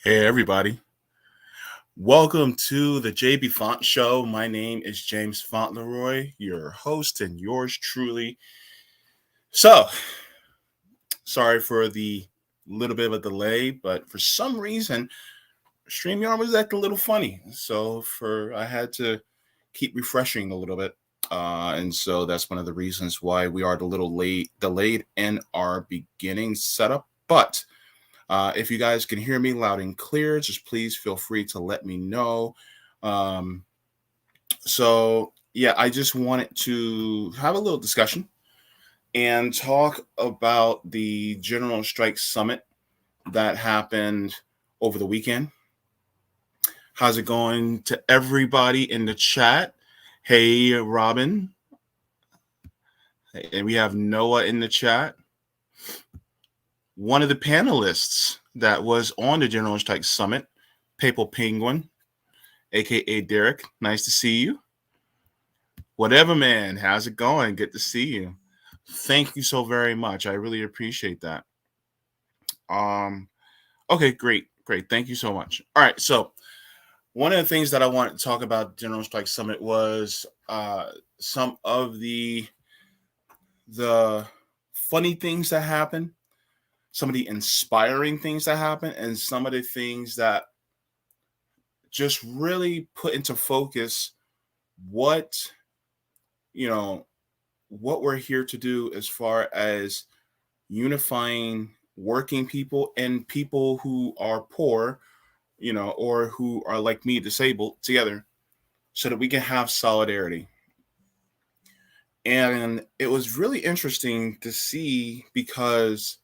Hey everybody, welcome to the Jaybefaunt show. My name is James Fauntleroy, your host and yours truly. So, sorry for the little bit of a delay, but for some reason, StreamYard was acting a little funny. So I had to keep refreshing a little bit. And so that's one of the reasons why we are a little delayed in our beginning setup. But if you guys can hear me loud and clear, just please feel free to let me know. Um, yeah, I just wanted to have a little discussion and talk about the General Strike Summit that happened over the weekend. How's it going to everybody in the chat? Hey, Robin. And we have Noah in the chat. One of the panelists that was on the General Strike Summit, Papal Penguin, aka Derek. Nice to see you. Whatever, man. How's it going? Good to see you. Thank you so very much. I really appreciate that. Okay, great. Thank you so much. All right, so one of the things that I wanted to talk about General Strike Summit was some of the funny things that happen, some of the inspiring things that happen, and some of the things that just really put into focus what what we're here to do as far as unifying working people and people who are poor, or who are like me, disabled, together so that we can have solidarity. And it was really interesting to see because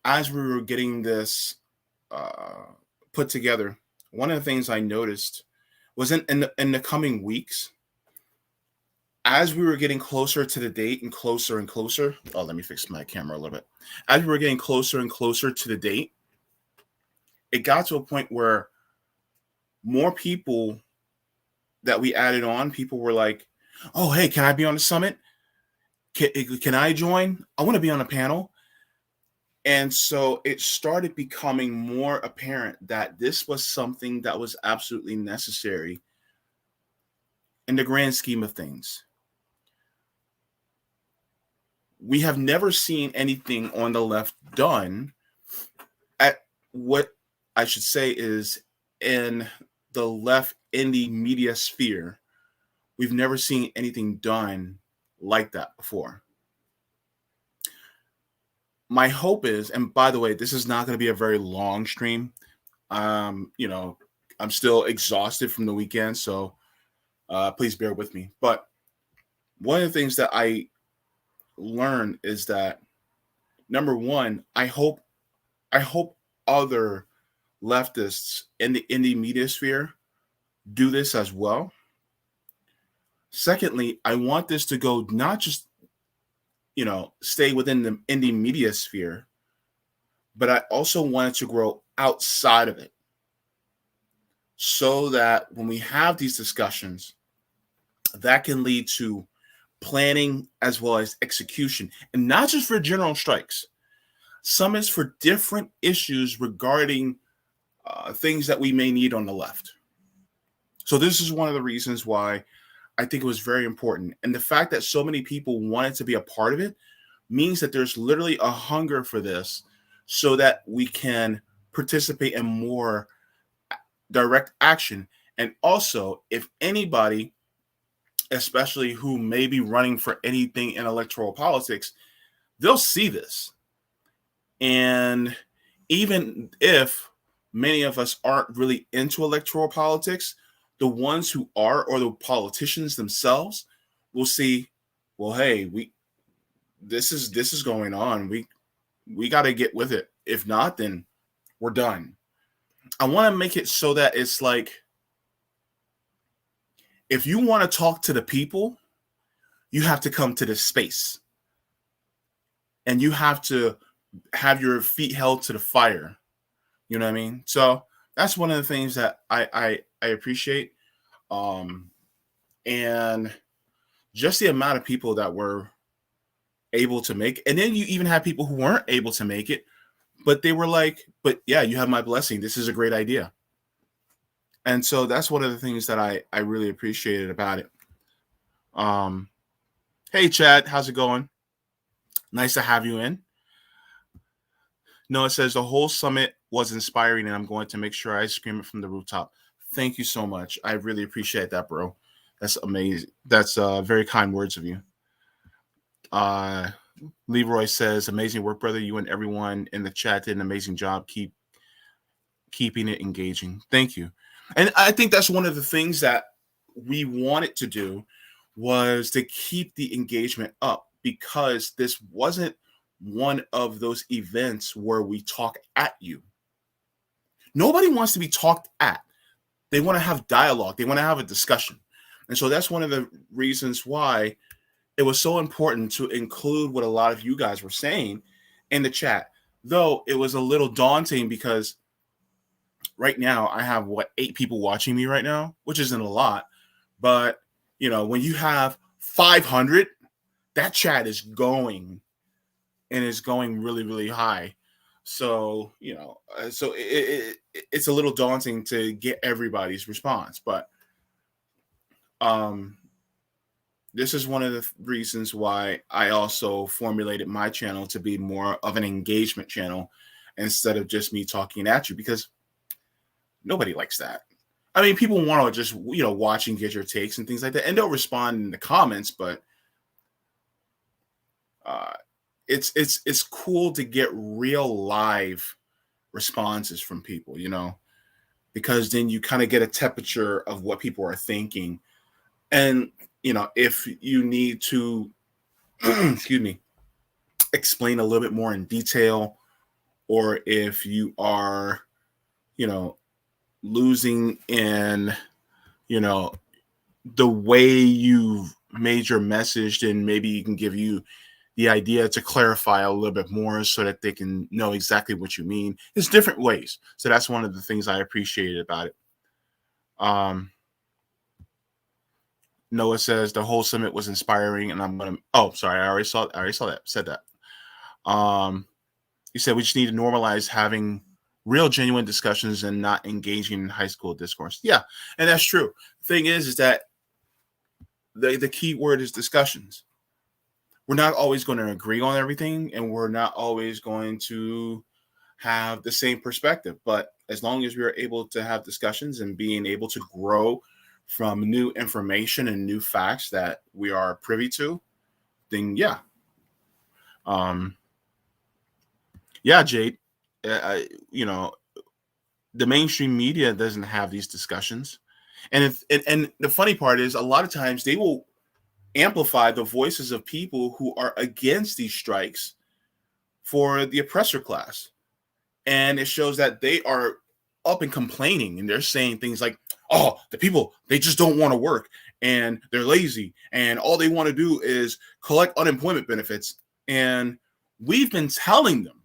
as we were getting this put together, one of the things I noticed was in the coming weeks, as we were getting closer to the date and closer. Oh, let me fix my camera a little bit. As we were getting closer and closer to the date, it got to a point where more people that we added on, people were like, oh, hey, can I be on the summit? Can I join? I want to be on a panel. And so it started becoming more apparent that this was something that was absolutely necessary in the grand scheme of things. We have never seen anything on the left done at what I should say is in the left indie media sphere. We've never seen anything done like that before. My hope is, and by the way, this is not going to be a very long stream. I'm still exhausted from the weekend, so please bear with me. But one of the things that I learned is that, number one, I hope other leftists in the indie media sphere do this as well. Secondly, I want this to go not just, stay within the indie media sphere, but I also want it to grow outside of it so that when we have these discussions, that can lead to planning as well as execution, and not just for general strikes. Some is for different issues regarding things that we may need on the left. So this is one of the reasons why I think it was very important. And the fact that so many people wanted to be a part of it means that there's literally a hunger for this so that we can participate in more direct action. And also, if anybody, especially who may be running for anything in electoral politics, they'll see this. And even if many of us aren't really into electoral politics, the ones who are, or the politicians themselves, will see, well, hey, this is going on. We got to get with it. If not, then we're done. I want to make it so that it's like, if you want to talk to the people, you have to come to this space. And you have to have your feet held to the fire. You know what I mean? So that's one of the things that I appreciate. And just the amount of people that were able to make it. And then you even have people who weren't able to make it, But they were like, but yeah, you have my blessing. This is a great idea. And so that's one of the things that I really appreciated about it. Um, hey Chad, how's it going? Nice to have you in. Noah says the whole summit was inspiring, and I'm going to make sure I scream it from the rooftop. Thank you so much. I really appreciate that, bro. That's amazing. That's very kind words of you. Leroy says, amazing work, brother. You and everyone in the chat did an amazing job. Keeping it engaging. Thank you. And I think that's one of the things that we wanted to do was to keep the engagement up, because this wasn't one of those events where we talk at you. Nobody wants to be talked at. They want to have dialogue. They want to have a discussion. And so that's one of the reasons why it was so important to include what a lot of you guys were saying in the chat, though it was a little daunting because right now I have 8 people watching me right now, which isn't a lot. But, when you have 500, that chat is going and is going really, really high. So, it's a little daunting to get everybody's response. But this is one of the reasons why I also formulated my channel to be more of an engagement channel instead of just me talking at you, because nobody likes that. I mean, people want to just, watch and get your takes and things like that, and they'll respond in the comments, but it's cool to get real live responses from people, because then you kind of get a temperature of what people are thinking. And, if you need to, excuse me, explain a little bit more in detail, or if you are, losing in, the way you've made your message, then maybe you can give you the idea to clarify a little bit more so that they can know exactly what you mean. It's different ways. So that's one of the things I appreciated about it. Noah says the whole summit was inspiring, and I'm gonna. Oh, sorry, I already saw that. Said that. He said we just need to normalize having real, genuine discussions and not engaging in high school discourse. Yeah, and that's true. Thing is that the key word is discussions. We're not always going to agree on everything, and we're not always going to have the same perspective. But as long as we are able to have discussions and being able to grow from new information and new facts that we are privy to, then yeah. Yeah, Jade, the mainstream media doesn't have these discussions. And and the funny part is a lot of times they will amplify the voices of people who are against these strikes for the oppressor class. And it shows that they are up and complaining, and they're saying things like, oh, the people, they just don't want to work, and they're lazy, and all they want to do is collect unemployment benefits. And we've been telling them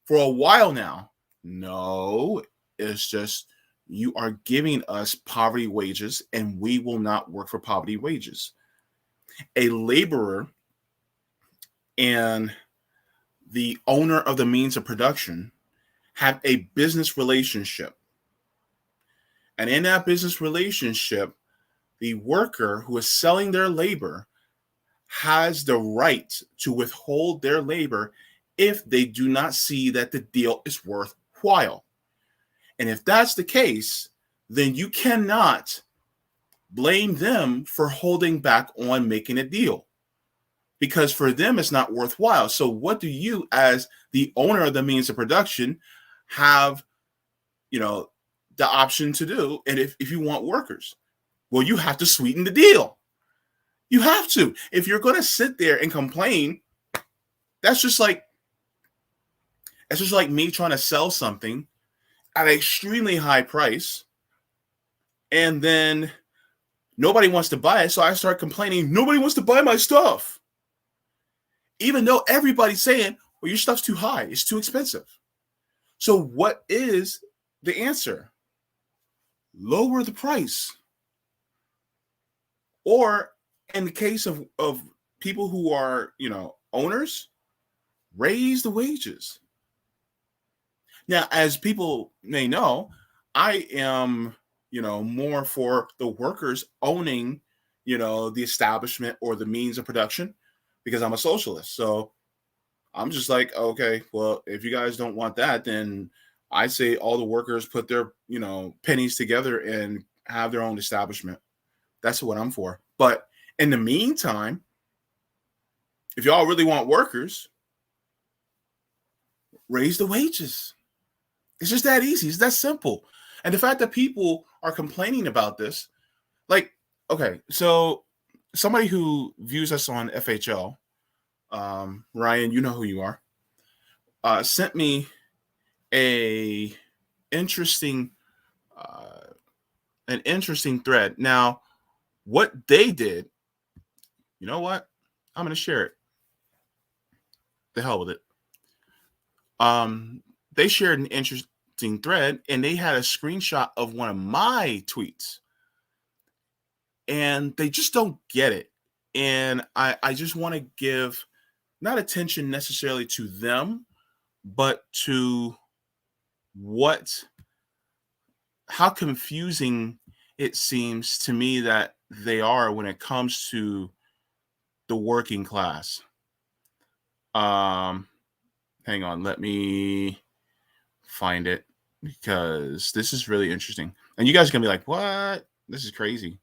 for a while now, no, it's just you are giving us poverty wages, and we will not work for poverty wages. A laborer and the owner of the means of production have a business relationship. And in that business relationship, the worker who is selling their labor has the right to withhold their labor if they do not see that the deal is worthwhile. And if that's the case, then you cannot blame them for holding back on making a deal, because for them it's not worthwhile. So what do you, as the owner of the means of production, have the option to do? And if you want workers, well, you have to sweeten the deal. You have to. If you're going to sit there and complain, that's just like me trying to sell something at an extremely high price, and then nobody wants to buy it, so I start complaining, nobody wants to buy my stuff, even though everybody's saying, well, your stuff's too high, it's too expensive. So what is the answer? Lower the price. Or in the case of people who are, owners, raise the wages. Now, as people may know, I am, more for the workers owning, the establishment or the means of production because I'm a socialist. So I'm just like, okay, well, if you guys don't want that, then I say all the workers put their, pennies together and have their own establishment. That's what I'm for. But in the meantime, if y'all really want workers, raise the wages. It's just that easy. It's that simple. And the fact that people are complaining about this, like, okay, so somebody who views us on FHL, Ryan, you know who you are, sent me a interesting, uh, an interesting thread. Now, what they did, you know what? I'm going to share it. The hell with it. They shared an interesting thread, and they had a screenshot of one of my tweets, and they just don't get it. And I just want to give not attention necessarily to them, but to how confusing it seems to me that they are when it comes to the working class. Hang on, let me find it because this is really interesting. And you guys are gonna be like, what? This is crazy.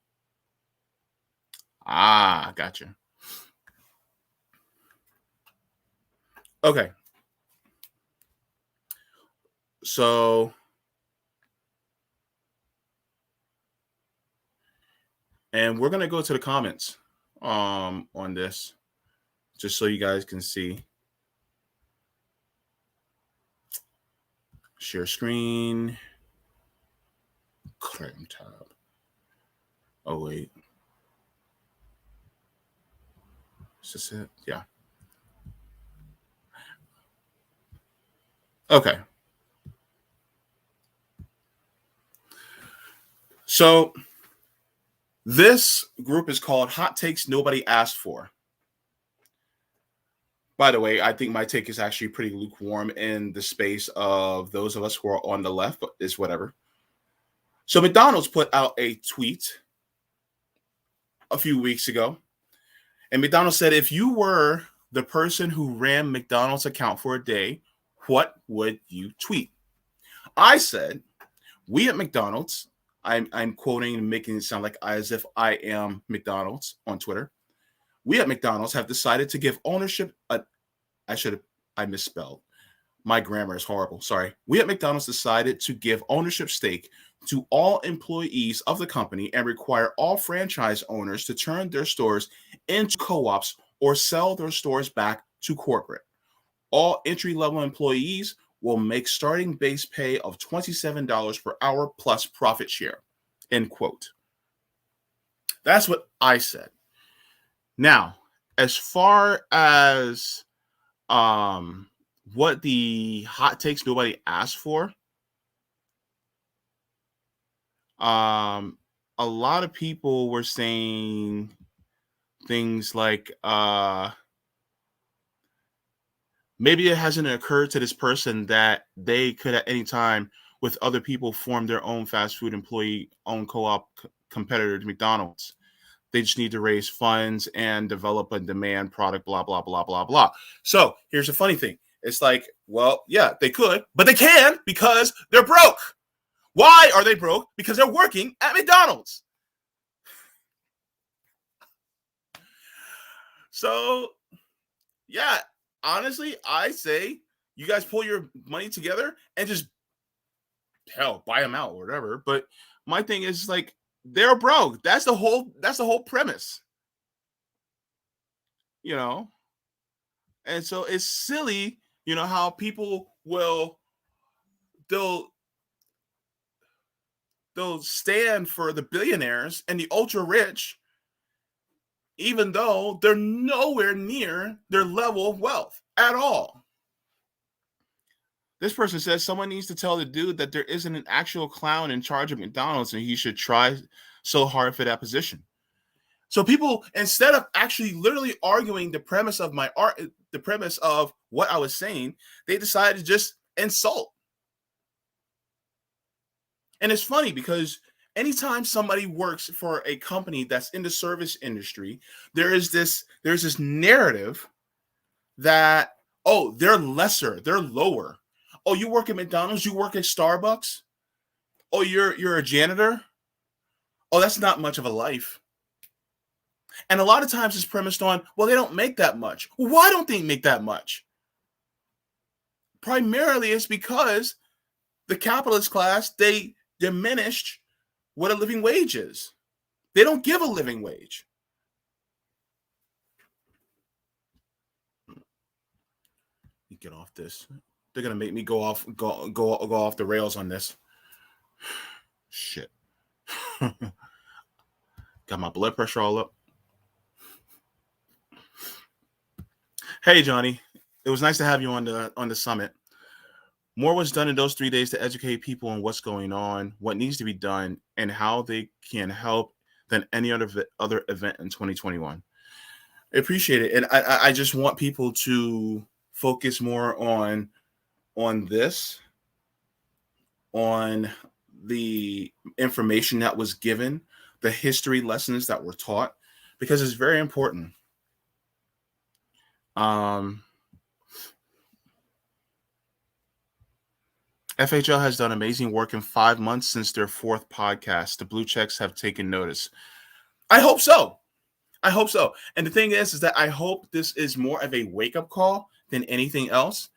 Ah, gotcha. Okay. So, and we're gonna go to the comments on this, just so you guys can see. Share screen. Chrome tab. Oh wait. Is this it? Yeah. Okay. So this group is called Hot Takes Nobody Asked For. By the way, I think my take is actually pretty lukewarm in the space of those of us who are on the left, but it's whatever. So McDonald's put out a tweet a few weeks ago, and McDonald's said, if you were the person who ran McDonald's account for a day, what would you tweet? I said, we at McDonald's, I'm quoting and making it sound like as if I am McDonald's on Twitter. We at McDonald's have decided to give ownership. I misspelled. My grammar is horrible. Sorry. We at McDonald's decided to give ownership stake to all employees of the company and require all franchise owners to turn their stores into co-ops or sell their stores back to corporate. All entry-level employees will make starting base pay of $27 per hour plus profit share. End quote. That's what I said. Now, as far as what the hot takes nobody asked for, a lot of people were saying things like maybe it hasn't occurred to this person that they could at any time with other people form their own fast food employee owned co-op competitor to McDonald's. They just need to raise funds and develop a demand product, blah, blah, blah, blah, blah. So here's the funny thing. It's like, well, yeah, they could, but they can't because they're broke. Why are they broke? Because they're working at McDonald's. So, yeah, honestly, I say you guys pull your money together and just, hell, buy them out or whatever. But my thing is like, they're broke. That's the whole premise. And so it's silly, how people they'll stand for the billionaires and the ultra rich, even though they're nowhere near their level of wealth at all. This person says someone needs to tell the dude that there isn't an actual clown in charge of McDonald's and he should try so hard for that position. So people, instead of actually literally arguing the premise of the premise of what I was saying, they decided to just insult. And it's funny because anytime somebody works for a company that's in the service industry, there's this narrative that, oh, they're lesser, they're lower. Oh, you work at McDonald's, you work at Starbucks. Oh, you're a janitor. Oh, that's not much of a life. And a lot of times it's premised on, well, they don't make that much. Why don't they make that much? Primarily it's because the capitalist class, they diminished what a living wage is. They don't give a living wage. Get off this. They're gonna make me go off the rails on this. Shit. Got my blood pressure all up. Hey Johnny, it was nice to have you on the summit. More was done in those 3 days to educate people on what's going on, what needs to be done, and how they can help than any other event in 2021. I appreciate it, and I just want people to focus more on this, on the information that was given, the history lessons that were taught, because it's very important. FHL has done amazing work in 5 months since their 4th podcast. The blue checks have taken notice. I hope so. I hope so. And the thing is that I hope this is more of a wake-up call than anything else.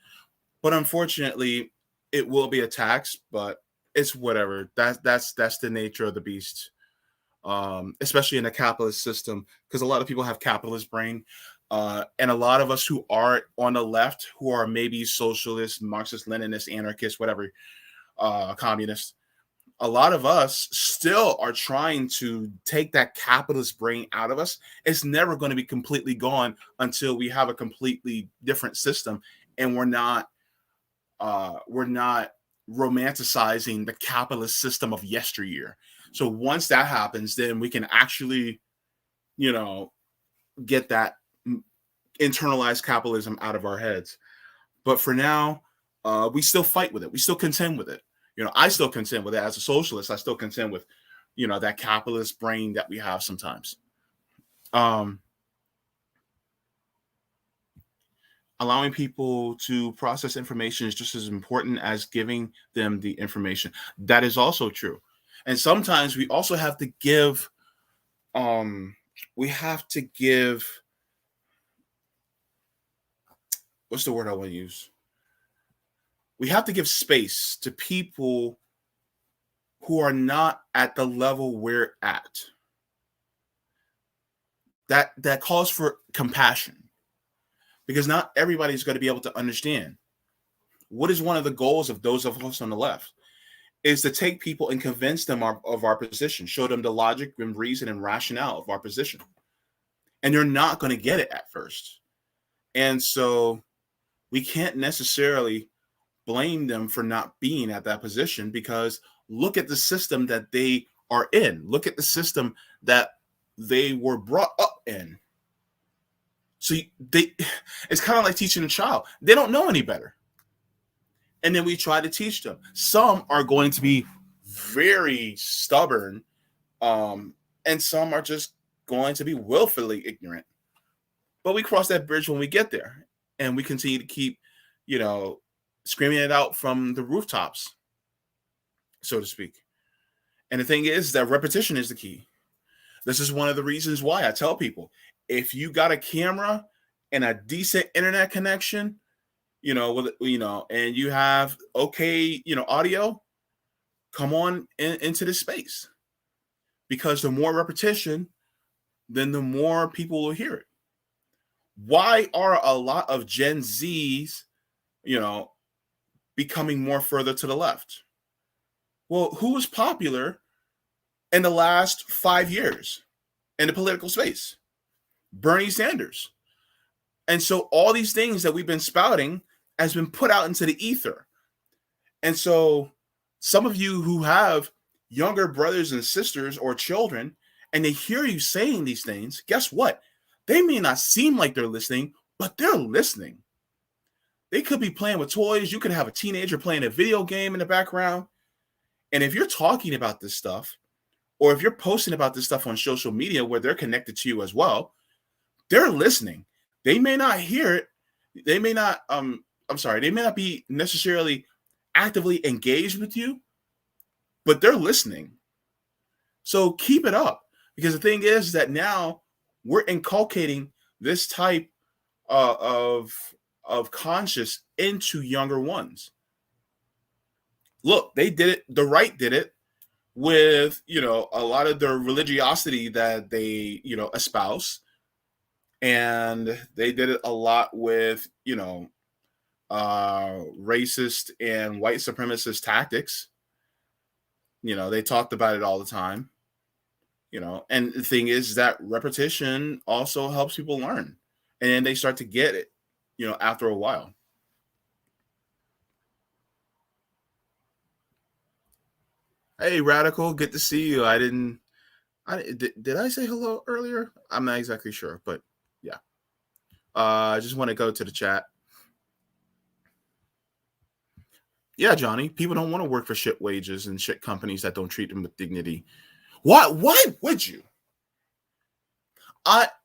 But unfortunately, it will be a tax, but it's whatever. That's the nature of the beast. Especially in a capitalist system, because a lot of people have capitalist brain. And a lot of us who are on the left, who are maybe socialists, Marxist, Leninist, anarchists, whatever, communists, a lot of us still are trying to take that capitalist brain out of us. It's never going to be completely gone until we have a completely different system, and we're not romanticizing the capitalist system of yesteryear. So once that happens, then we can actually, get that internalized capitalism out of our heads. But for now, we still fight with it. We still contend with it. I still contend with it as a socialist. I still contend with, that capitalist brain that we have sometimes. Allowing people to process information is just as important as giving them the information. That is also true. And sometimes we also have to give, what's the word I want to use? We have to give space to people who are not at the level we're at. That calls for compassion, because not everybody's going to be able to understand. What is one of the goals of those of us on the left is to take people and convince them of our position, show them the logic and reason and rationale of our position. And they're not going to get it at first. And so we can't necessarily blame them for not being at that position, because look at the system that they are in. Look at the system that they were brought up in. So it's kind of like teaching a child. They don't know any better. And then we try to teach them. Some are going to be very stubborn, and some are just going to be willfully ignorant. But we cross that bridge when we get there, and we continue to keep, screaming it out from the rooftops, so to speak. And the thing is that repetition is the key. This is one of the reasons why I tell people, if you got a camera and a decent internet connection, and you have audio, come on into this space, because the more repetition, then the more people will hear it. Why are a lot of Gen Zs, becoming more further to the left? Well, who was popular in the last 5 years in the political space? Bernie Sanders. And so all these things that we've been spouting has been put out into the ether. And so some of you who have younger brothers and sisters or children, and they hear you saying these things, guess what? They may not seem like they're listening, but they're listening. They could be playing with toys. You could have a teenager playing a video game in the background, And if you're talking about this stuff, or if you're posting about this stuff on social media where they're connected to you as well, they're listening. They may not hear it. They may not, I'm sorry, they may not be necessarily actively engaged with you, but they're listening. So keep it up, because the thing is that now we're inculcating this type of conscious into younger ones. Look, they did it. The right did it with, a lot of their religiosity that they, espouse, and they did it a lot with, racist and white supremacist tactics. They talked about it all the time. And the thing is that repetition also helps people learn, and they start to get it, after a while. Hey, Radical, good to see you. Did I say hello earlier? I'm not exactly sure, but yeah. I just want to go to the chat. Yeah, Johnny, people don't want to work for shit wages and shit companies that don't treat them with dignity. Why would you?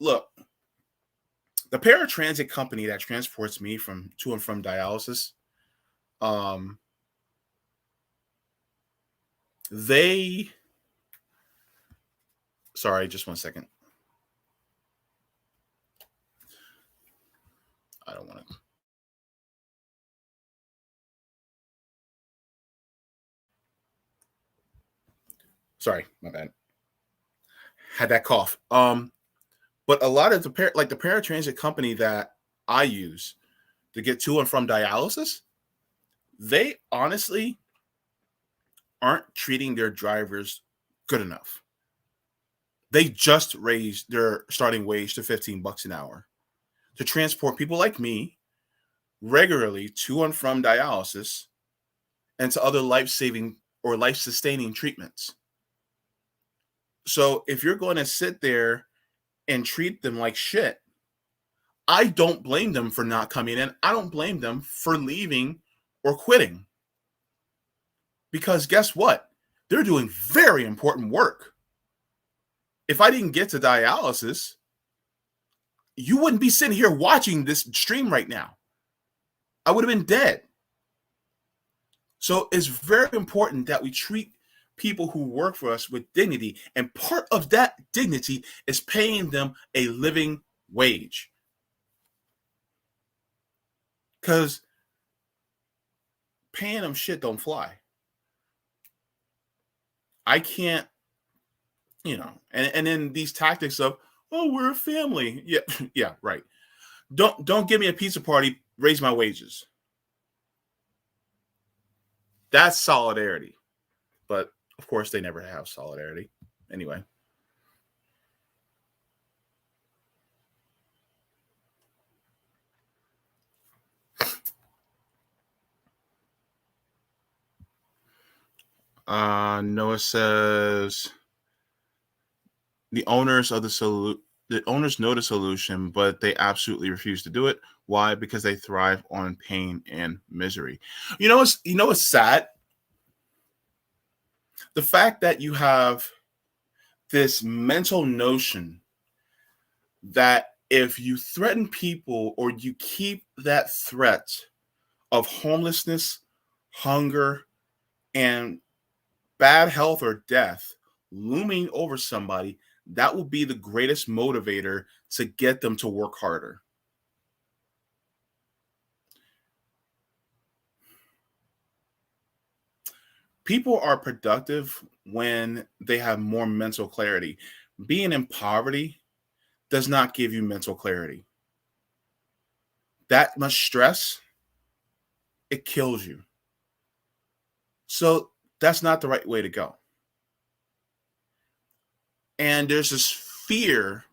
Look, the paratransit company that transports me to and from dialysis, they, sorry, just 1 second. I don't want to. Sorry, my bad. Had that cough. But a lot of the paratransit company that I use to get to and from dialysis, they honestly aren't treating their drivers good enough. They just raised their starting wage to $15 an hour to transport people like me regularly to and from dialysis and to other life-saving or life-sustaining treatments. So if you're going to sit there and treat them like shit, I don't blame them for not coming in. I don't blame them for leaving or quitting. Because guess what? They're doing very important work. If I didn't get to dialysis, you wouldn't be sitting here watching this stream right now. I would have been dead. So it's very important that we treat people who work for us with dignity. And part of that dignity is paying them a living wage. Because paying them shit don't fly. I can't, and then these tactics of, oh, we're a family. Yeah, yeah, right. Don't give me a pizza party, raise my wages. That's solidarity. But of course they never have solidarity. Anyway. Noah says the owners of the owners know the solution, but they absolutely refuse to do it. Why? Because they thrive on pain and misery. What's sad? The fact that you have this mental notion that if you threaten people or you keep that threat of homelessness, hunger, and bad health or death looming over somebody, that will be the greatest motivator to get them to work harder. People are productive when they have more mental clarity. Being in poverty does not give you mental clarity. That much stress, it kills you. So that's not the right way to go. And there's this fear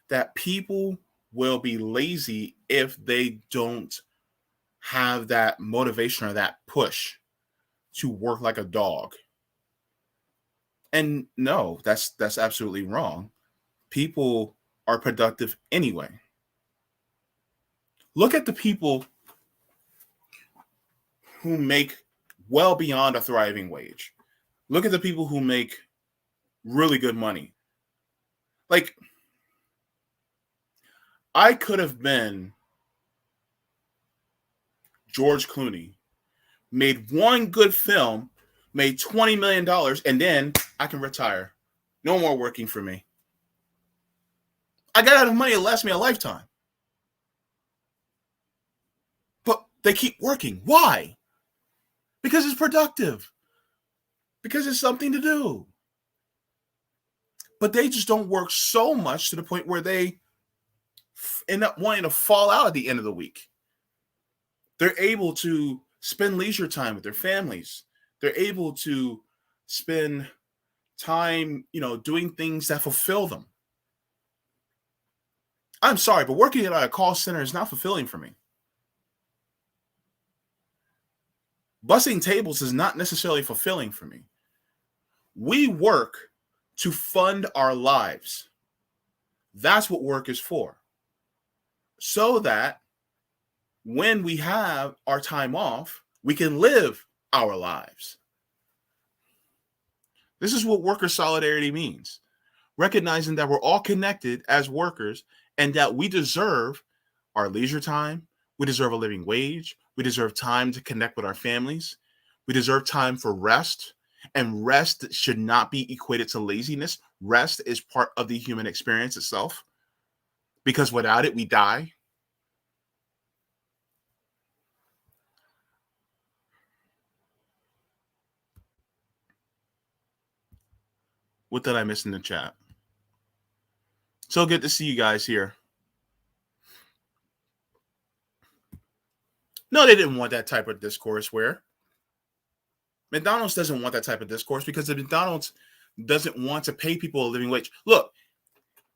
that people will be lazy if they don't have that motivation or that push to work like a dog. And no, that's absolutely wrong. People are productive anyway. Look at the people who make well beyond a thriving wage. Look at the people who make really good money. Like, I could have been George Clooney, made one good film, made $20 million, and then I can retire. No more working for me. I got enough money to last me a lifetime. But they keep working. Why? Because it's productive. Because it's something to do. But they just don't work so much to the point where they end up wanting to fall out at the end of the week. They're able to spend leisure time with their families. They're able to spend time, doing things that fulfill them. I'm sorry, but working at a call center is not fulfilling for me. Bussing tables is not necessarily fulfilling for me. We work to fund our lives. That's what work is for. So that when we have our time off, we can live our lives. This is what worker solidarity means. Recognizing that we're all connected as workers and that we deserve our leisure time. We deserve a living wage. We deserve time to connect with our families. We deserve time for rest. And rest should not be equated to laziness. Rest is part of the human experience itself. Because without it, we die. What did I miss in the chat? So good to see you guys here. No, they didn't want that type of discourse where McDonald's doesn't want that type of discourse because the McDonald's doesn't want to pay people a living wage. Look,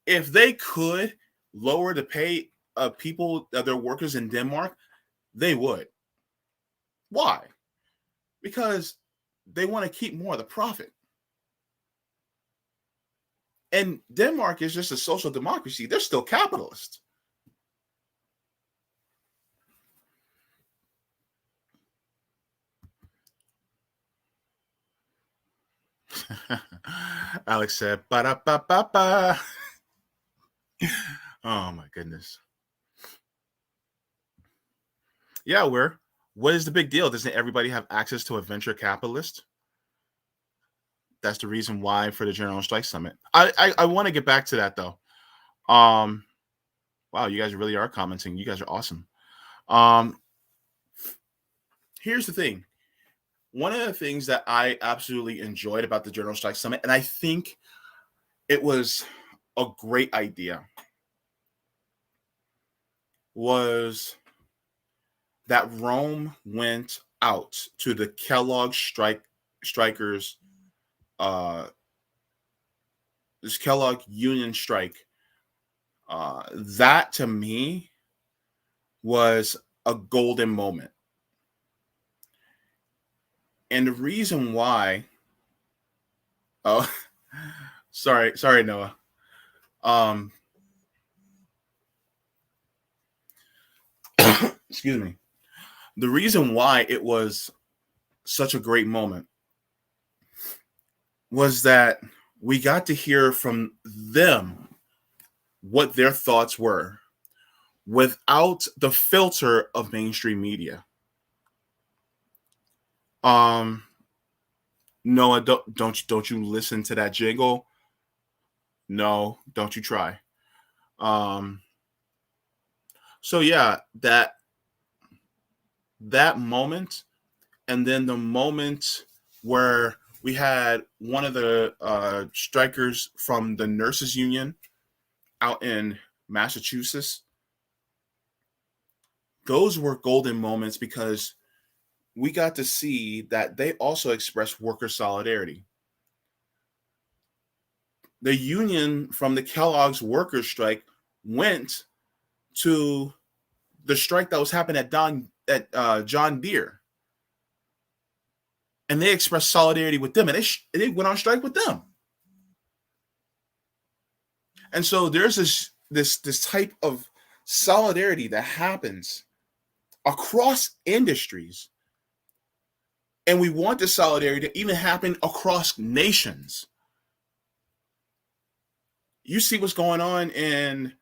if they could lower the pay of people, their workers in Denmark, they would. Why? Because they want to keep more of the profit. And Denmark is just a social democracy. They're still capitalist. Alex said, ba-da-ba-ba-ba. Oh, my goodness. Yeah, what is the big deal? Doesn't everybody have access to a venture capitalist? That's the reason why for the General Strike Summit. I want to get back to that, though. Wow, you guys really are commenting. You guys are awesome. Here's the thing. One of the things that I absolutely enjoyed about the General Strike Summit, and I think it was a great idea, was that Rome went out to the Kellogg strikers, this Kellogg union strike. That to me was a golden moment. And the reason why, oh, sorry, Noah. Excuse me. The reason why it was such a great moment was that we got to hear from them what their thoughts were without the filter of mainstream media. Noah, don't you listen to that jingle? No, don't you try. So yeah, that moment, and then the moment where we had one of the strikers from the nurses union out in Massachusetts. Those were golden moments because we got to see that they also expressed worker solidarity. The union from the Kellogg's workers strike went to the strike that was happening at John Deere, and they expressed solidarity with them, and they went on strike with them. And so there's this type of solidarity that happens across industries And we want this solidarity to even happen across nations. You see what's going on and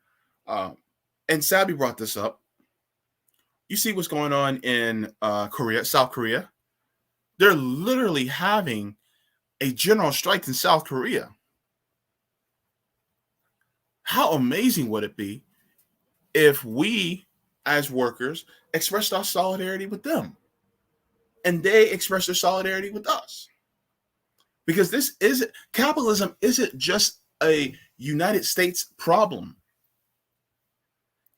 Sabby brought this up. You see what's going on in Korea, South Korea. They're literally having a general strike in South Korea. How amazing would it be if we, as workers, expressed our solidarity with them and they express their solidarity with us? Because capitalism isn't just a United States problem.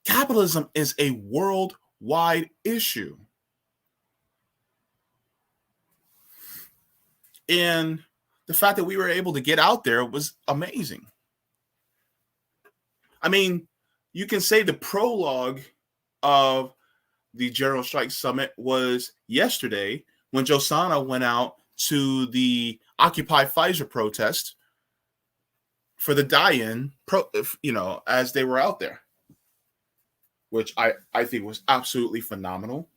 Capitalism is a worldwide issue. And the fact that we were able to get out there was amazing. I mean, you can say the prologue of the General Strike Summit was yesterday when Josana went out to the Occupy Pfizer protest for the die-in, as they were out there, which I think was absolutely phenomenal.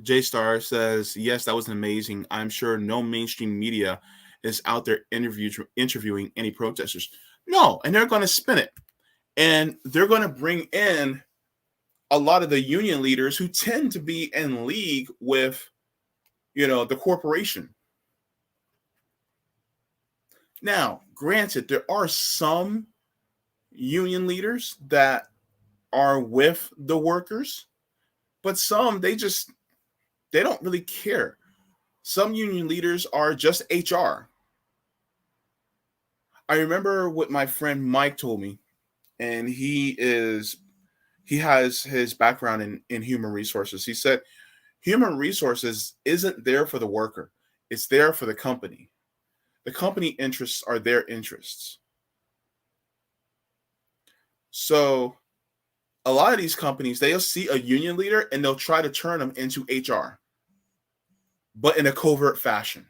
J-Star says, yes, that was amazing. I'm sure no mainstream media is out there interviewing any protesters. No, and they're going to spin it. And they're going to bring in a lot of the union leaders who tend to be in league with, the corporation. Now, granted, there are some union leaders that are with the workers, but some, they don't really care. Some union leaders are just HR. I remember what my friend Mike told me, and he has his background in human resources. He said, human resources isn't there for the worker. It's there for the company. The company interests are their interests. So a lot of these companies, they'll see a union leader and they'll try to turn them into HR, but in a covert fashion.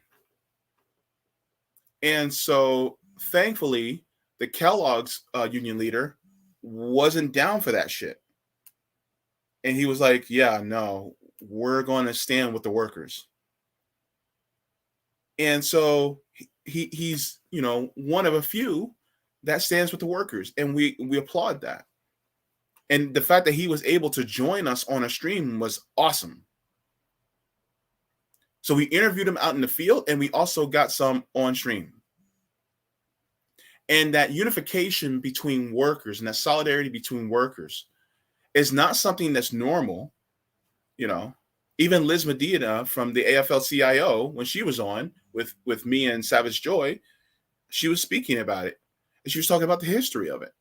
And so thankfully, the Kellogg's union leader wasn't down for that shit. And he was like, yeah, no, we're going to stand with the workers. And so he's, one of a few that stands with the workers. And we applaud that. And the fact that he was able to join us on a stream was awesome. So we interviewed him out in the field, and we also got some on stream. And that unification between workers and that solidarity between workers is not something that's normal. Even Liz Medina from the AFL-CIO, when she was on with me and Savage Joy, she was speaking about it. And she was talking about the history of it.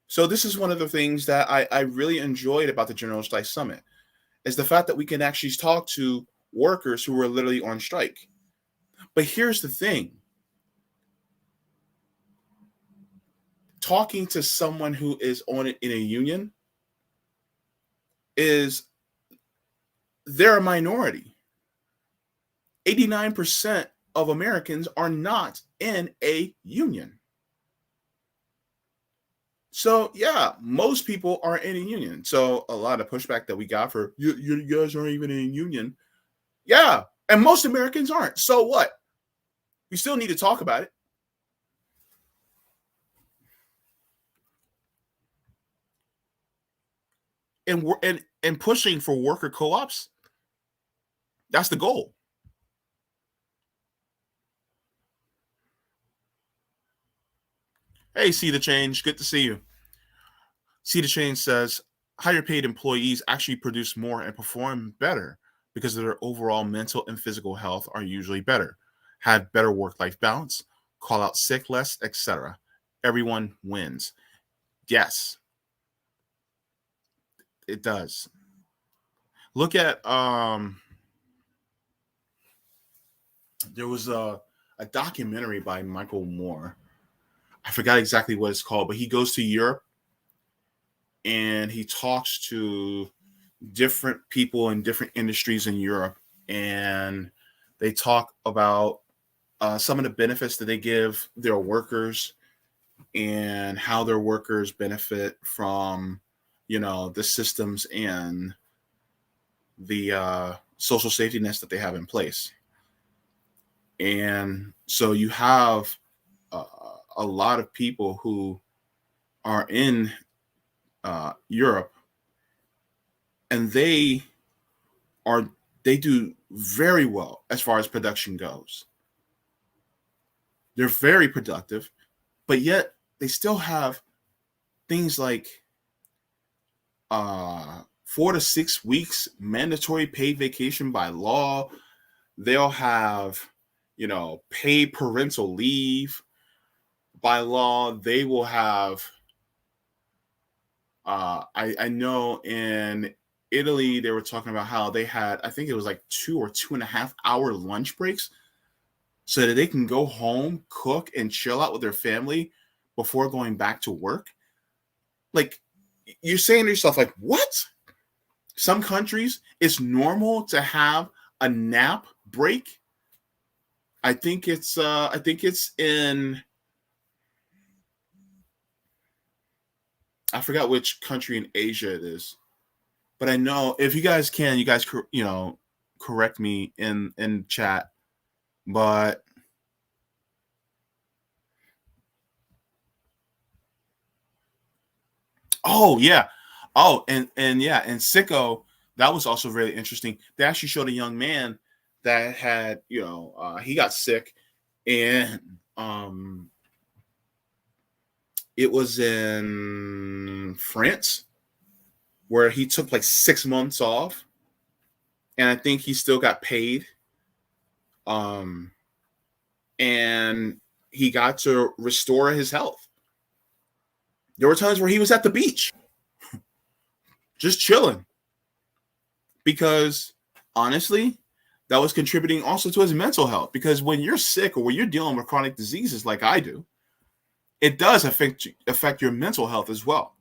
So this is one of the things that I really enjoyed about the General Strike Summit, is the fact that we can actually talk to workers who were literally on strike. But here's the thing. Talking to someone who is on it in a union they're a minority. 89% of Americans are not in a union. So yeah, most people are in a union. So a lot of pushback that we got for you guys aren't even in a union. Yeah, and most Americans aren't. So what? We still need to talk about it. And pushing for worker co-ops, that's the goal. Hey, See the Change, good to see you. See the Change says, higher paid employees actually produce more and perform better because their overall mental and physical health are usually better, have better work-life balance, call out sick less, etc. Everyone wins. Yes, it does. Look at there was a documentary by Michael Moore. I forgot exactly what it's called, but he goes to Europe and he talks to different people in different industries in Europe, and they talk about some of the benefits that they give their workers and how their workers benefit from, the systems and the social safety nets that they have in place. And so you have uh, a lot of people who are in Europe, and are they do very well as far as production goes. They're very productive, but yet they still have things like 4 to 6 weeks mandatory paid vacation by law. They'll have, paid parental leave by law. They will have, I know in Italy, they were talking about how they had, I think it was like 2 or 2.5 hour lunch breaks so that they can go home, cook, and chill out with their family before going back to work. Like, you're saying to yourself, like, what? Some countries, it's normal to have a nap break. I think it's in, I forgot which country in Asia it is, but I know, if you guys can, you guys correct me in chat. But oh yeah, and yeah, and Sicko, that was also really interesting. They actually showed a young man that had, he got sick, and it was in France where he took like 6 months off, and I think he still got paid. Um, and he got to restore his health. There were times where he was at the beach, just chilling, because honestly, that was contributing also to his mental health. Because when you're sick or when you're dealing with chronic diseases like I do, it does affect your mental health as well.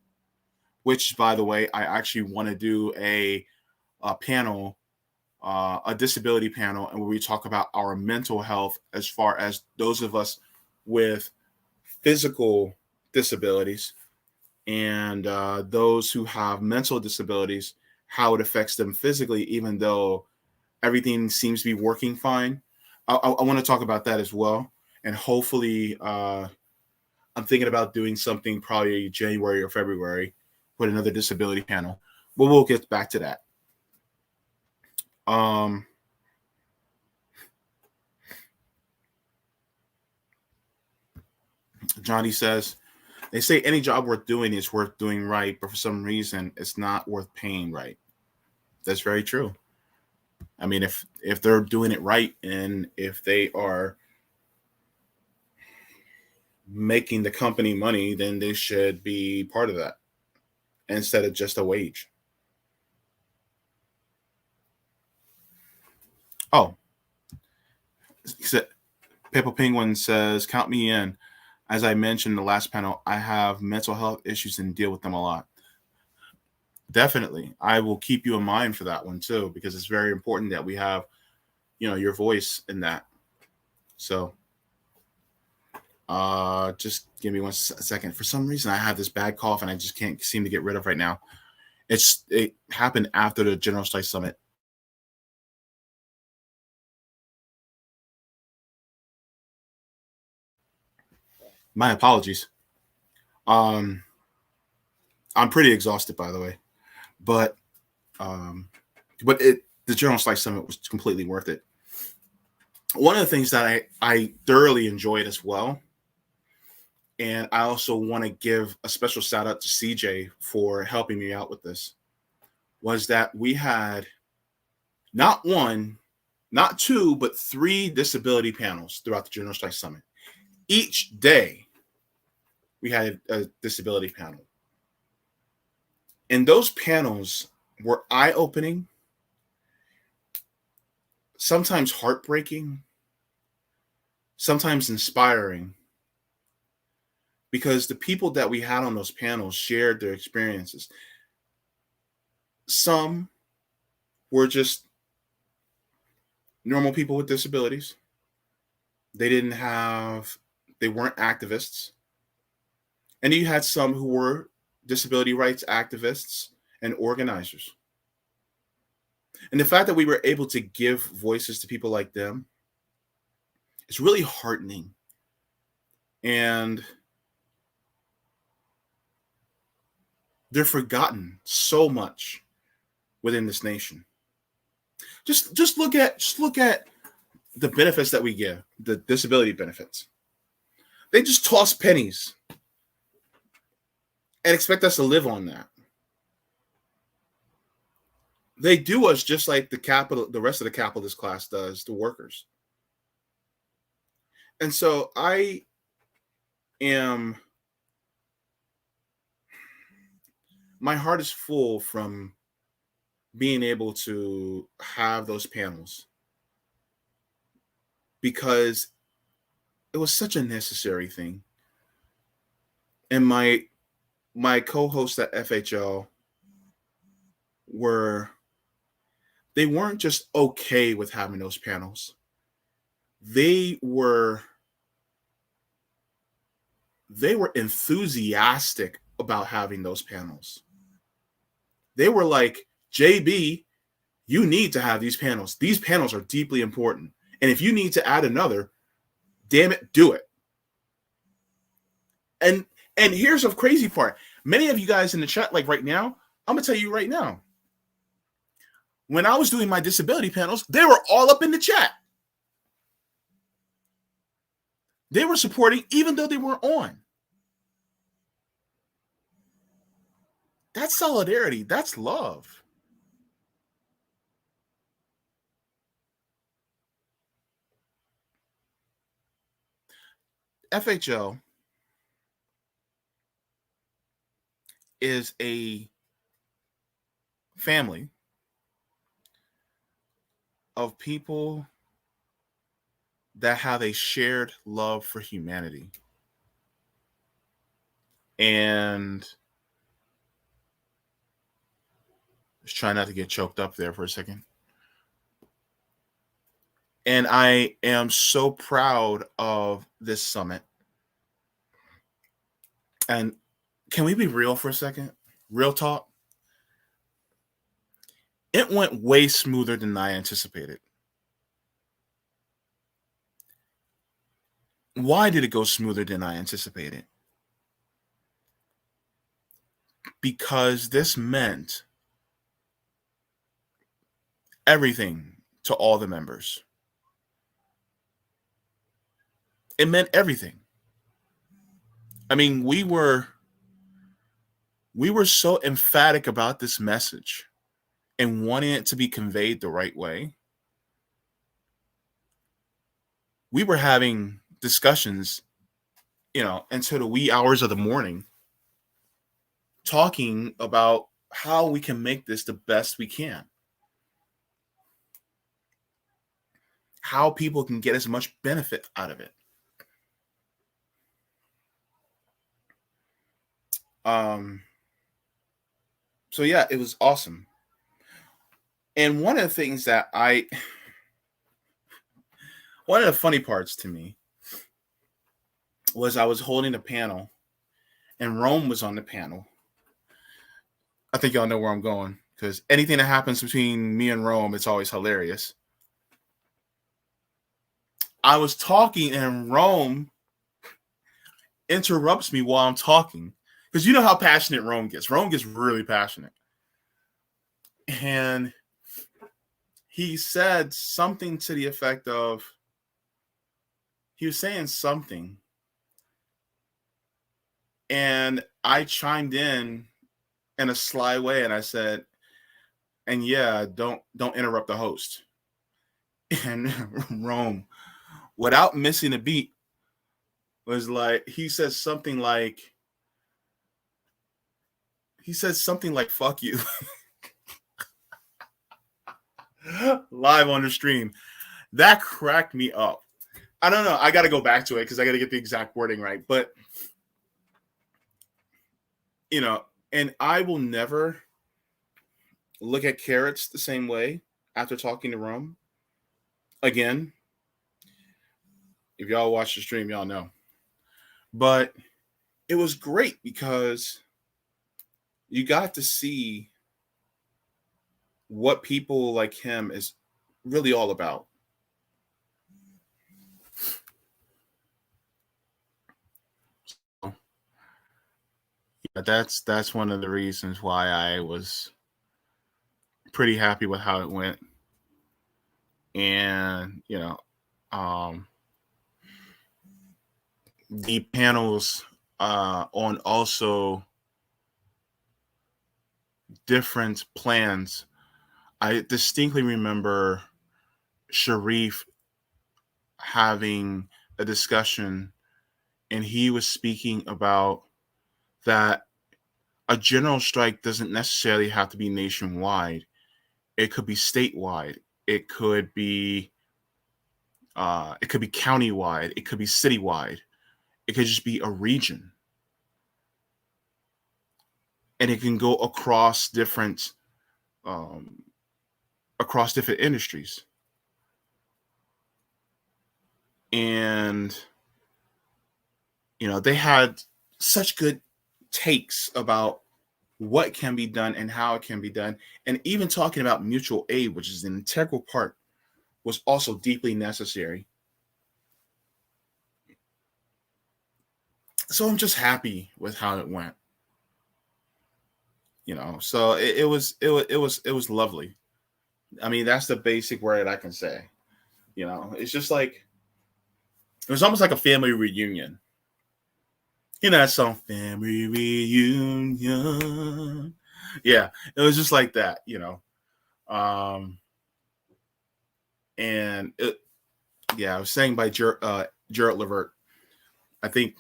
Which, by the way, I actually want to do a panel, a disability panel, and where we talk about our mental health as far as those of us with physical disabilities and those who have mental disabilities, how it affects them physically, even though everything seems to be working fine. I want to talk about that as well. And hopefully, I'm thinking about doing something probably January or February with another disability panel. But we'll get back to that. Johnny says, they say any job worth doing is worth doing right, but for some reason, it's not worth paying right. That's very true. I mean, if they're doing it right, and if they are making the company money, then they should be part of that instead of just a wage. Oh, Peppa Penguin says, count me in. As I mentioned in the last panel, I have mental health issues and deal with them a lot. Definitely. I will keep you in mind for that one too, because it's very important that we have, your voice in that. So just give me 1 second. For some reason, I have this bad cough and I just can't seem to get rid of right now. It happened after the General Strike Summit. My apologies. I'm pretty exhausted, by the way, but the General Strike Summit was completely worth it. One of the things that I thoroughly enjoyed as well, and I also want to give a special shout out to CJ for helping me out with this, was that we had not one, not two, but 3 disability panels throughout the General Strike Summit. Each day, we had a disability panel. And those panels were eye-opening, sometimes heartbreaking, sometimes inspiring, because the people that we had on those panels shared their experiences. Some were just normal people with disabilities. They weren't activists. And you had some who were disability rights activists and organizers. And the fact that we were able to give voices to people like them is really heartening. And they're forgotten so much within this nation. Just look at the benefits that we give, the disability benefits. They just toss pennies and expect us to live on that. They do us just like the rest of the capitalist class does the workers. And so my heart is full from being able to have those panels because it was such a necessary thing. And my co-hosts at FHL they weren't just okay with having those panels. They were enthusiastic about having those panels. They were like, JB, you need to have these panels. These panels are deeply important. And if you need to add another, damn it, do it. And here's the crazy part. Many of you guys in the chat, like right now, I'm going to tell you right now, when I was doing my disability panels, they were all up in the chat. They were supporting even though they weren't on. That's solidarity. That's love. FHL is a family of people that have a shared love for humanity. And just try not to get choked up there for a second. And I am so proud of this summit. And can we be real for a second? Real talk. It went way smoother than I anticipated. Why did it go smoother than I anticipated? Because this meant everything to all the members. It meant everything. I mean, we were so emphatic about this message and wanting it to be conveyed the right way. We were having discussions, until the wee hours of the morning, talking about how we can make this the best we can. How people can get as much benefit out of it. So yeah, it was awesome. And one of the things that one of the funny parts to me was I was holding a panel and Rome was on the panel. I think y'all know where I'm going because anything that happens between me and Rome, it's always hilarious. I was talking and Rome interrupts me while I'm talking because you know how passionate Rome gets. Rome gets really passionate. And he said something to the effect of, he was saying something. And I chimed in a sly way and I said, and yeah, don't interrupt the host. And Rome, without missing a beat, was like, he says something like, fuck you. Live on the stream. That cracked me up. I don't know. I got to go back to it because I got to get the exact wording right. But, and I will never look at carrots the same way after talking to Rome. Again, if y'all watch the stream, y'all know. But it was great because you got to see what people like him is really all about. Yeah, that's one of the reasons why I was pretty happy with how it went. And um, the panels on also different plans. I distinctly remember Sharif having a discussion, and he was speaking about that a general strike doesn't necessarily have to be nationwide. It could be statewide. It could be countywide. It could be citywide. It could just be a region, and it can go um, across different industries. And they had such good takes about what can be done and how it can be done, and even talking about mutual aid, which is an integral part, was also deeply necessary. So I'm just happy with how it went. So it was lovely. I mean, that's the basic word I can say. It's just like it was almost like a family reunion. That song, Family Reunion. Yeah, it was just like that. Um, and yeah, I was sang by Gerald Levert. I think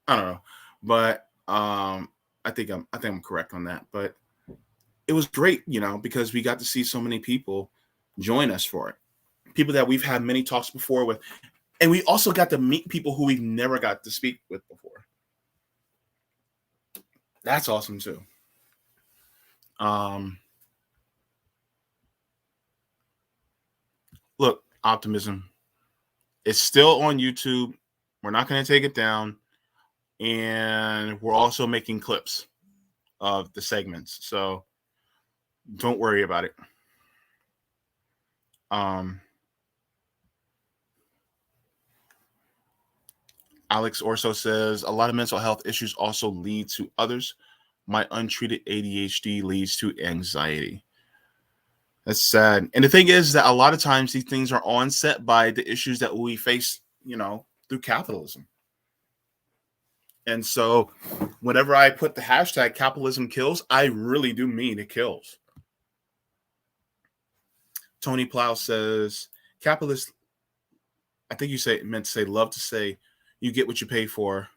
I don't know, but I think I'm correct on that. But it was great, because we got to see so many people join us for it. People that we've had many talks before with, and we also got to meet people who we've never got to speak with before. That's awesome too. Um, Look, optimism. It's still on YouTube. We're not going to take it down, and we're also making clips of the segments, so don't worry about it. Um, Alex Orso says a lot of mental health issues also lead to others. My untreated ADHD leads to anxiety. That's sad. And the thing is that a lot of times these things are onset by the issues that we face, through capitalism. And so whenever I put the hashtag capitalism kills, I really do mean it kills. Tony Plow says capitalists, I think you meant to say, love to say you get what you pay for,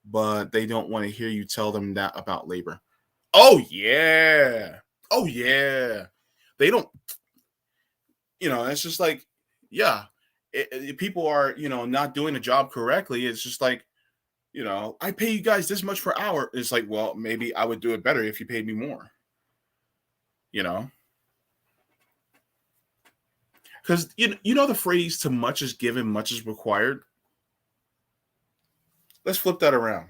but they don't want to hear you tell them that about labor. Oh yeah. Oh yeah. They don't, it's just like, yeah, people are, not doing the job correctly. It's just like, I pay you guys this much per hour. It's like, well, maybe I would do it better if you paid me more, you know? Because the phrase "to much is given, much is required." Let's flip that around.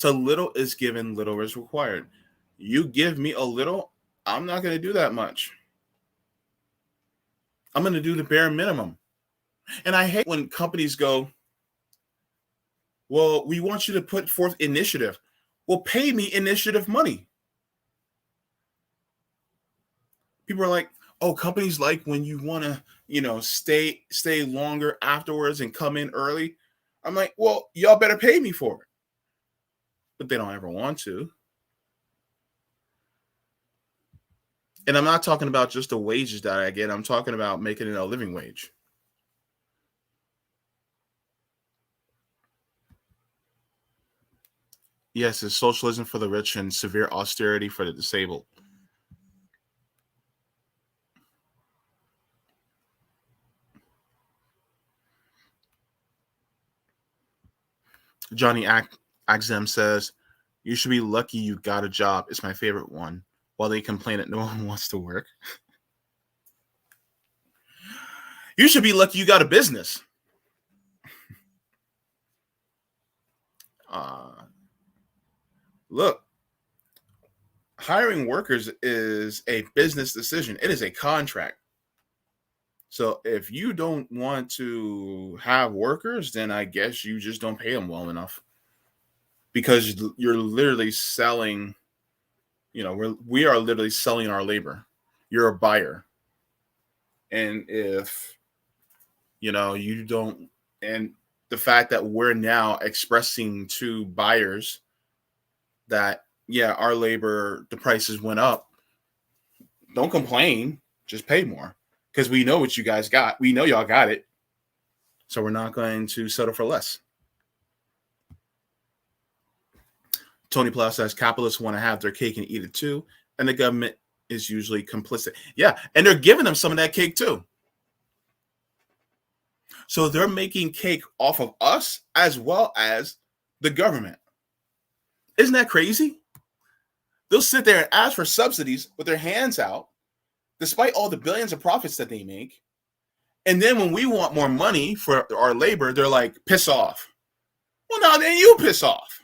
To little is given, little is required. You give me a little, I'm not going to do that much. I'm going to do the bare minimum. And I hate when companies go, well, we want you to put forth initiative. Well, pay me initiative money. People are like, oh, companies like when you want to, stay longer afterwards and come in early. I'm like, well, y'all better pay me for it. But they don't ever want to. And I'm not talking about just the wages that I get. I'm talking about making it a living wage. Yes, it's socialism for the rich and severe austerity for the disabled. Johnny Axem says, you should be lucky you got a job. It's my favorite one. While they complain that no one wants to work. You should be lucky you got a business. Look, hiring workers is a business decision. It is a contract. So if you don't want to have workers, then I guess you just don't pay them well enough, because you're literally selling. We are literally selling our labor. You're a buyer, and if you don't, and the fact that we're now expressing to buyers that, yeah, our labor, the prices went up, don't complain, just pay more, because we know what you guys got. We know y'all got it, so we're not going to settle for less. Tony Plow says capitalists want to have their cake and eat it too, and the government is usually complicit. Yeah, and they're giving them some of that cake too. So they're making cake off of us as well as the government. Isn't that crazy? They'll sit there and ask for subsidies with their hands out, despite all the billions of profits that they make. And then when we want more money for our labor, they're like, piss off. Well, no, then you piss off.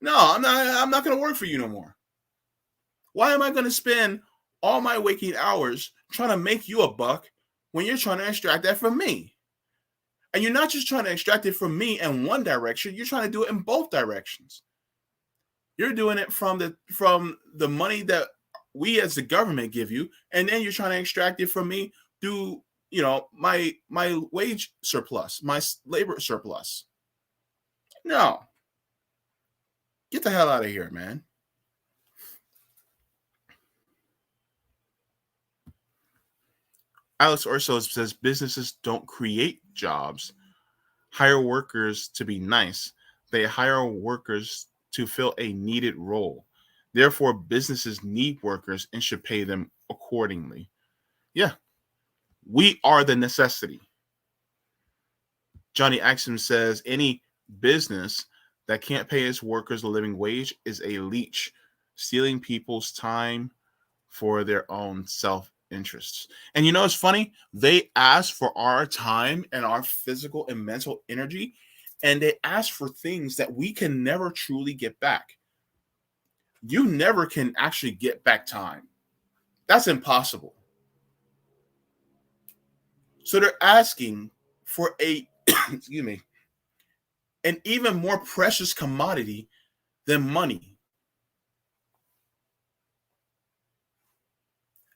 No, I'm not going to work for you no more. Why am I going to spend all my waking hours trying to make you a buck when you're trying to extract that from me? And you're not just trying to extract it from me in one direction, you're trying to do it in both directions. You're doing it from the money that we as the government give you, and then you're trying to extract it from me through, my wage surplus, my labor surplus. No. Get the hell out of here, man. Alex Orso says businesses don't create jobs, hire workers to be nice. They hire workers to fill a needed role. Therefore, businesses need workers and should pay them accordingly. Yeah, we are the necessity. Johnny Axum says any business that can't pay its workers a living wage is a leech, stealing people's time for their own self-interests. And it's funny? They ask for our time and our physical and mental energy, and they ask for things that we can never truly get back. You never can actually get back time. That's impossible. So they're asking for excuse me, an even more precious commodity than money.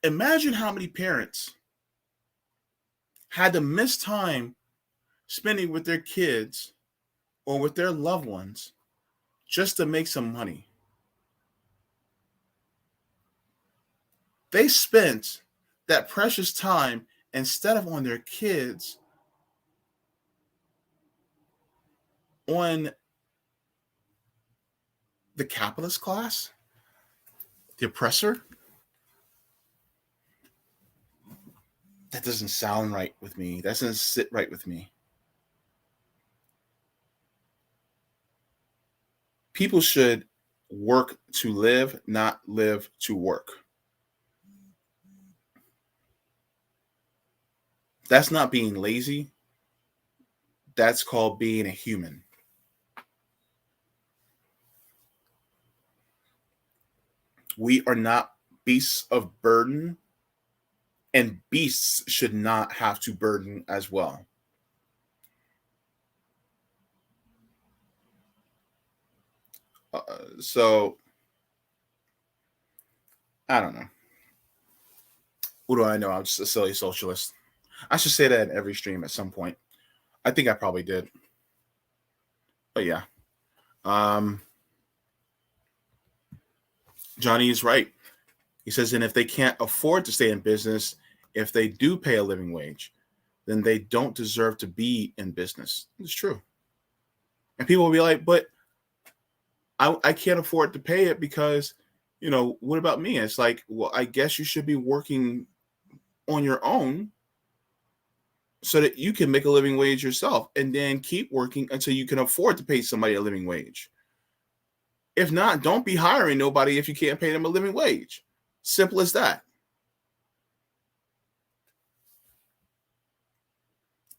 Imagine how many parents had to miss time spending with their kids or with their loved ones just to make some money. They spent that precious time, instead of on their kids, on the capitalist class, the oppressor. That doesn't sound right with me. That doesn't sit right with me. People should work to live, not live to work. That's not being lazy. That's called being a human. We are not beasts of burden, and beasts should not have to burden as well. So, I don't know. What do I know? I'm just a silly socialist. I should say that in every stream at some point. I think I probably did. But yeah. Johnny is right. He says, and if they can't afford to stay in business, if they do pay a living wage, then they don't deserve to be in business. It's true. And people will be like, but I can't afford to pay it because, what about me? It's like, well, I guess you should be working on your own so that you can make a living wage yourself, and then keep working until you can afford to pay somebody a living wage. If not, don't be hiring nobody if you can't pay them a living wage. Simple as that.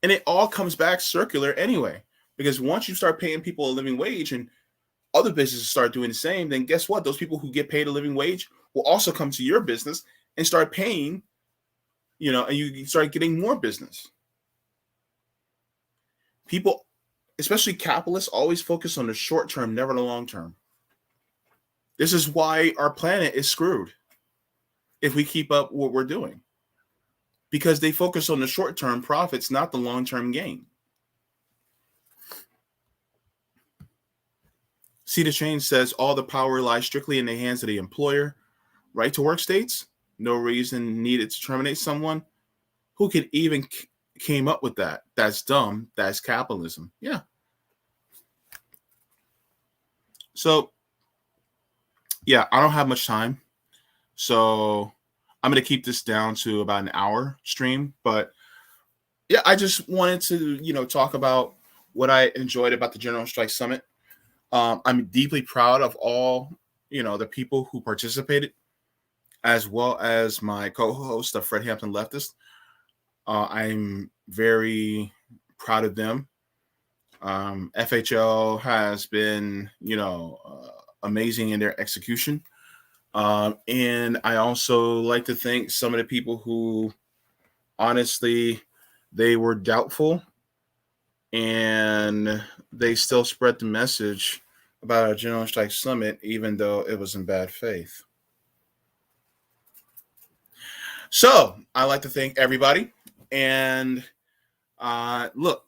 And it all comes back circular anyway, Because once you start paying people a living wage and other businesses start doing the same, then guess what? Those people who get paid a living wage will also come to your business and start paying, and you start getting more business. People, especially capitalists, always focus on the short term, never the long term. This is why our planet is screwed if we keep up what we're doing. Because they focus on the short term profits, not the long term gain. See, the change says all the power lies strictly in the hands of the employer. Right to work states, no reason needed to terminate someone. Who could even came up with that? That's dumb. That's capitalism. Yeah. So, yeah, I don't have much time. So I'm going to keep this down to about an hour stream. But yeah, I just wanted to, talk about what I enjoyed about the General Strike Summit. I'm deeply proud of all, the people who participated, as well as my co-host, the Fred Hampton Leftist. I'm very proud of them. FHL has been, amazing in their execution. And I also like to thank some of the people who, honestly, they were doubtful and they still spread the message about our General Strike Summit, even though it was in bad faith. So I'd like to thank everybody. And look,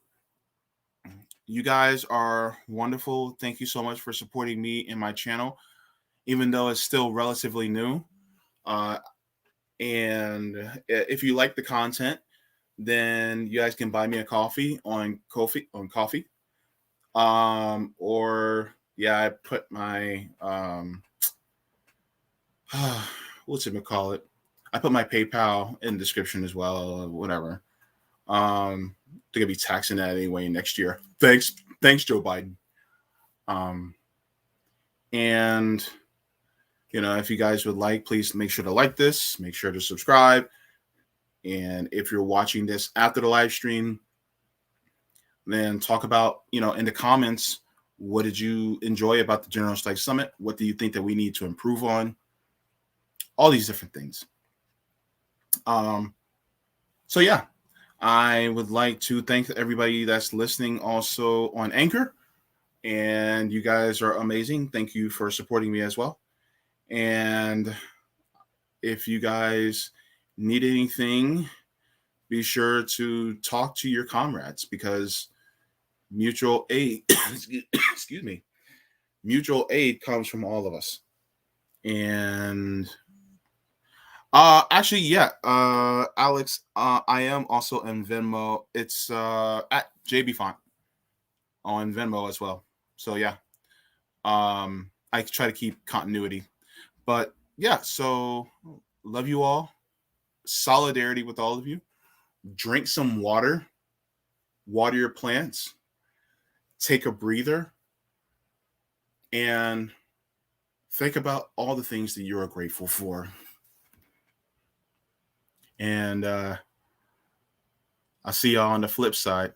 you guys are wonderful. Thank you so much for supporting me and my channel, even though it's still relatively new. And if you like the content, then you guys can buy me a coffee on Ko-fi. Or yeah, I put my what's it call it? I put my PayPal in the description as well, or whatever. They're gonna be taxing that anyway next year. Thanks, Joe Biden. And if you guys would like, please make sure to like this, make sure to subscribe. And if you're watching this after the live stream, then talk about, in the comments, what did you enjoy about the General Strike Summit? What do you think that we need to improve on? All these different things. So yeah, I would like to thank everybody that's listening also on Anchor. And you guys are amazing. Thank you for supporting me as well. And if you guys need anything, be sure to talk to your comrades, because mutual aid, excuse me, mutual aid comes from all of us. And actually, yeah, Alex, I am also in Venmo. It's at Jaybefaunt on Venmo as well. So yeah, I try to keep continuity. But yeah, so love you all. Solidarity with all of you. Drink some water. Water your plants. Take a breather. And think about all the things that you're grateful for. And I'll see y'all on the flip side.